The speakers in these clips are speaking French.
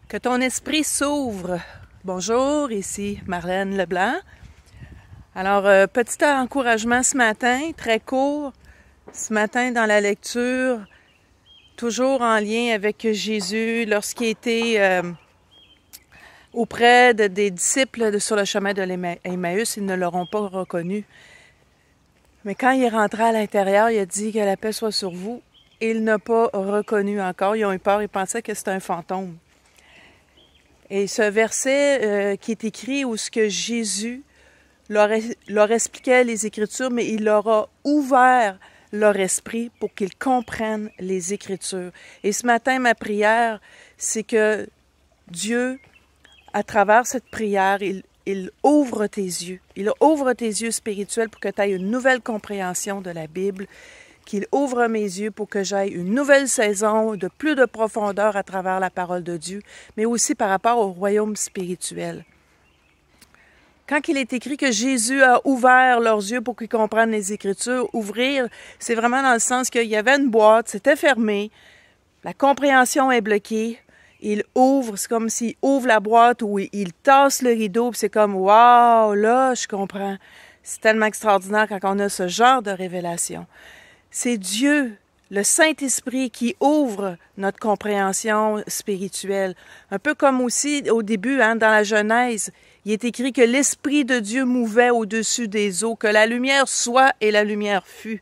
Que ton esprit s'ouvre. Bonjour, ici Marlène Leblanc. Alors, petit encouragement ce matin, très court. Ce matin dans la lecture, toujours en lien avec Jésus, lorsqu'il était auprès des disciples sur le chemin de l'Emmaüs, ils ne l'auront pas reconnu. Mais quand il est rentré à l'intérieur, il a dit que la paix soit sur vous. Il n'a pas reconnu encore. Ils ont eu peur, ils pensaient que c'était un fantôme. Et ce verset qui est écrit où ce que Jésus leur expliquait les Écritures, mais il leur a ouvert leur esprit pour qu'ils comprennent les Écritures. Et ce matin, ma prière, c'est que Dieu, à travers cette prière, il ouvre tes yeux. Il ouvre tes yeux spirituels pour que tu aies une nouvelle compréhension de la Bible, qu'il ouvre mes yeux pour que j'aille une nouvelle saison de plus de profondeur à travers la parole de Dieu, mais aussi par rapport au royaume spirituel. Quand il est écrit que Jésus a ouvert leurs yeux pour qu'ils comprennent les Écritures, ouvrir, c'est vraiment dans le sens qu'il y avait une boîte, c'était fermé, la compréhension est bloquée, il ouvre, c'est comme s'il ouvre la boîte ou il tasse le rideau, puis c'est comme « Wow, là, je comprends ». C'est tellement extraordinaire quand on a ce genre de révélation. C'est Dieu, le Saint-Esprit, qui ouvre notre compréhension spirituelle. Un peu comme aussi au début, dans la Genèse, il est écrit que l'Esprit de Dieu mouvait au-dessus des eaux, que la lumière soit et la lumière fut.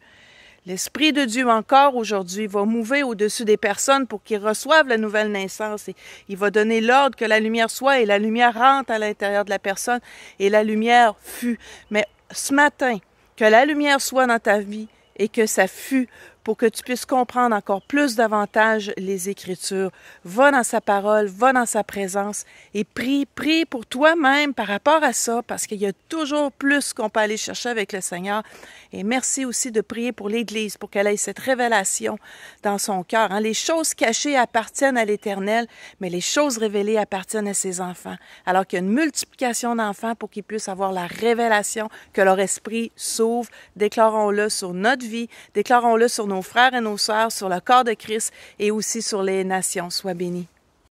L'Esprit de Dieu encore aujourd'hui va mouver au-dessus des personnes pour qu'ils reçoivent la nouvelle naissance. Et il va donner l'ordre que la lumière soit et la lumière rentre à l'intérieur de la personne et la lumière fut. Mais ce matin, que la lumière soit dans ta vie, et que ça fût pour que tu puisses comprendre encore plus davantage les Écritures. Va dans sa parole, va dans sa présence et prie pour toi-même par rapport à ça, parce qu'il y a toujours plus qu'on peut aller chercher avec le Seigneur. Et merci aussi de prier pour l'Église, pour qu'elle ait cette révélation dans son cœur. Les choses cachées appartiennent à l'Éternel, mais les choses révélées appartiennent à ses enfants. Alors qu'il y a une multiplication d'enfants pour qu'ils puissent avoir la révélation, que leur esprit s'ouvre. Déclarons-le sur notre vie, déclarons-le sur nos frères et nos sœurs, sur le corps de Christ et aussi sur les nations. Sois bénis.